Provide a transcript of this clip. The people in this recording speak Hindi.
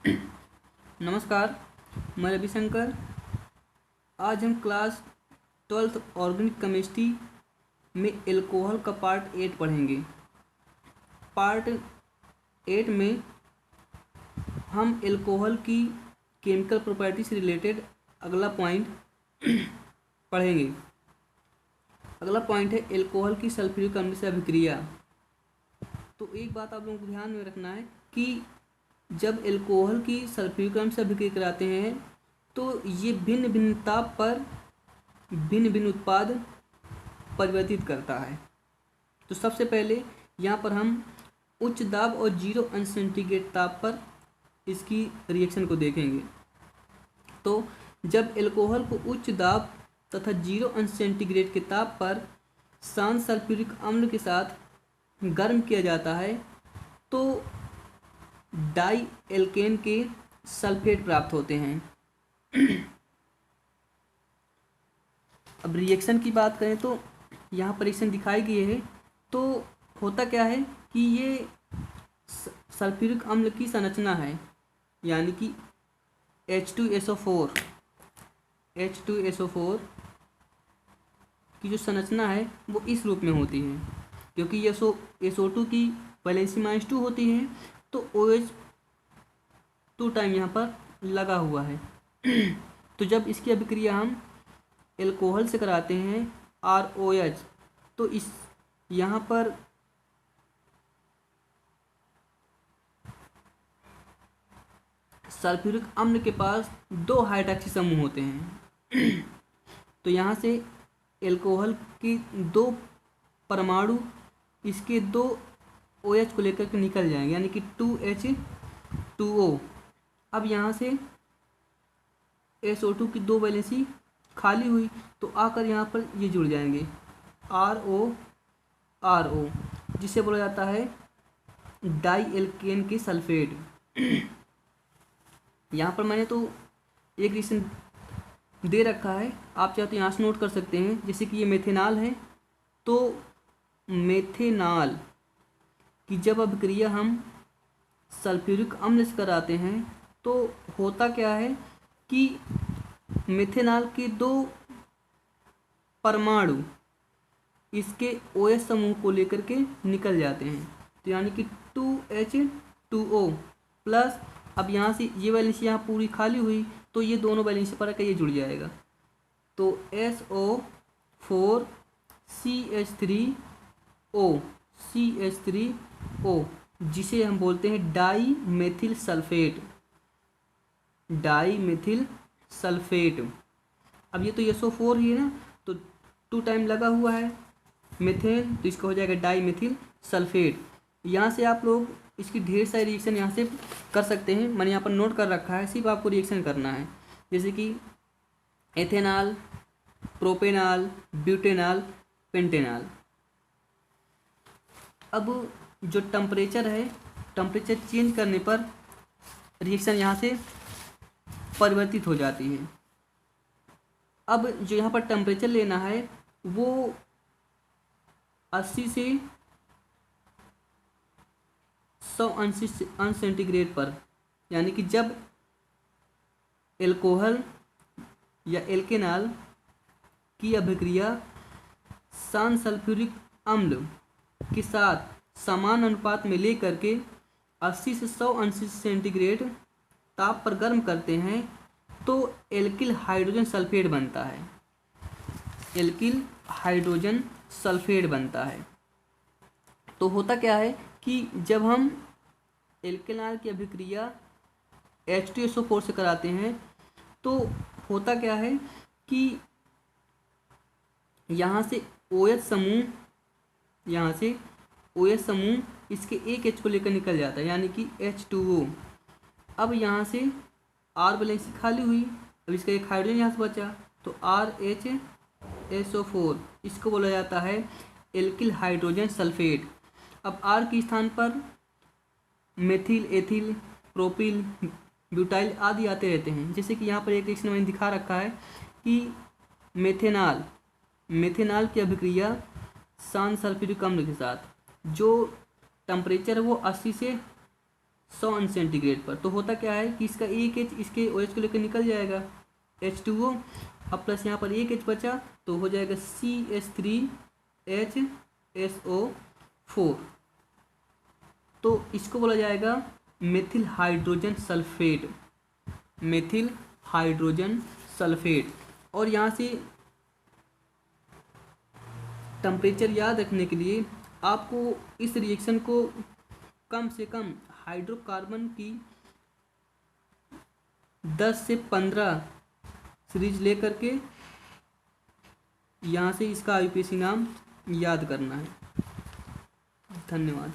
नमस्कार, मैं रविशंकर। आज हम क्लास 12th ऑर्गेनिक केमिस्ट्री में एल्कोहल का पार्ट 8 पढ़ेंगे। पार्ट 8 में हम एल्कोहल की केमिकल प्रॉपर्टी से रिलेटेड अगला पॉइंट पढ़ेंगे। अगला पॉइंट है एल्कोहल की सल्फ्यूरिक अम्ल से अभिक्रिया। तो एक बात आप लोगों को ध्यान में रखना है कि जब एल्कोहल की सल्फ्यूरिक अम्ल से अभिक्रिया कराते हैं तो ये भिन्न भिन्न ताप पर भिन्न भिन्न उत्पाद परिवर्तित करता है। तो सबसे पहले यहाँ पर हम उच्च दाब और 0 अंश सेंटीग्रेड ताप पर इसकी रिएक्शन को देखेंगे। तो जब एल्कोहल को उच्च दाब तथा 0 अंश सेंटीग्रेड के ताप पर शांत सल्फ्यूरिक अम्ल के साथ गर्म किया जाता है तो डाई एल्केन के सल्फेट प्राप्त होते हैं। अब रिएक्शन की बात करें तो यहाँ पर रिएक्शन दिखाई गई है। तो होता क्या है कि ये सल्फ्यूरिक अम्ल की संरचना है, यानी कि H2SO4 की जो संरचना है वो इस रूप में होती है। क्योंकि SO2 की वैलेंसी -2 होती है तो OH 2 टाइम यहाँ पर लगा हुआ है। तो जब इसकी अभिक्रिया हम एल्कोहल से कराते हैं ROH, तो इस यहाँ पर सल्फ्यूरिक अम्ल के पास 2 हाइड्रोक्सी समूह होते हैं। तो यहाँ से एल्कोहल की 2 परमाणु इसके 2 OH को लेकर के निकल जाएंगे, यानी कि 2H2O। अब यहाँ से SO2 की 2 वैलेंसी खाली हुई तो आकर यहाँ पर ये जुड़ जाएंगे RO, जिसे बोला जाता है डाई एल्केन के सल्फेट। यहाँ पर मैंने तो एक रिएक्शन दे रखा है, आप चाहे तो यहाँ से नोट कर सकते हैं। जैसे कि ये मेथेनॉल है, तो मेथेनॉल कि जब अभिक्रिया हम सल्फ्यूरिक अम्ल से कराते हैं तो होता क्या है कि मेथेनॉल के 2 परमाणु इसके OH समूह को लेकर के निकल जाते हैं। तो यानी कि 2H2O प्लस, अब यहाँ से ये वैलेंसी यहाँ पूरी खाली हुई तो ये दोनों वैलेंसी पर आकर ये जुड़ जाएगा। तो SO4 CH3O, जिसे हम बोलते हैं डाई मेथिल सल्फेट। अब ये तो SO4 ही है ना, तो 2 टाइम लगा हुआ है मेथेन, तो इसका हो जाएगा डाई मेथिल सल्फेट। यहाँ से आप लोग इसकी ढेर सारी रिएक्शन यहाँ से कर सकते हैं, मैंने यहाँ पर नोट कर रखा है, सिर्फ आपको रिएक्शन करना है। जैसे कि एथेनॉल, प्रोपेनॉल, ब्यूटेनॉल, पेंटेनॉल। अब जो टेम्परेचर है, टेम्परेचर चेंज करने पर रिएक्शन यहाँ से परिवर्तित हो जाती है। अब जो यहाँ पर टेम्परेचर लेना है वो 80 से 100 अंश सेंटीग्रेड पर, यानी कि जब एल्कोहल या एल्केनॉल की अभिक्रिया शांत सल्फ्यूरिक अम्ल के साथ समान अनुपात में लेकर के 80 से 100 अंश सेंटीग्रेड ताप पर गर्म करते हैं तो एल्किल हाइड्रोजन सल्फेट बनता है। तो होता क्या है कि जब हम एल्केनॉल की अभिक्रिया H2SO4 से कराते हैं तो होता क्या है कि यहाँ से OH समूह इसके एक H को लेकर निकल जाता है, यानी कि H2O। अब यहाँ से R वैलेंसी खाली हुई, अब इसका एक हाइड्रोजन यहाँ से बचा तो RHSO4, इसको बोला जाता है एल्किल हाइड्रोजन सल्फेट। अब R के स्थान पर मेथिल, एथिल, प्रोपिल, ब्यूटाइल आदि आते रहते हैं। जैसे कि यहाँ पर एक रिएक्शन मैंने दिखा रखा है कि मेथेनॉल की अभिक्रिया शांत सल्फ्यूरिक अम्ल के साथ जो टेम्परेचर है वो 80 से 100 सेंटीग्रेड पर। तो होता क्या है कि इसका एक एच इसके OH को लेकर निकल जाएगा, H2O, अब प्लस यहाँ पर एक एच बचा तो हो जाएगा CH3HSO4। तो इसको बोला जाएगा methyl hydrogen sulphate, methyl hydrogen sulphate. और यहाँ से टेम्परेचर याद रखने के लिए आपको इस रिएक्शन को कम से कम हाइड्रोकार्बन की 10 से 15 सीरीज ले करके यहाँ से इसका IUPAC नाम याद करना है। धन्यवाद।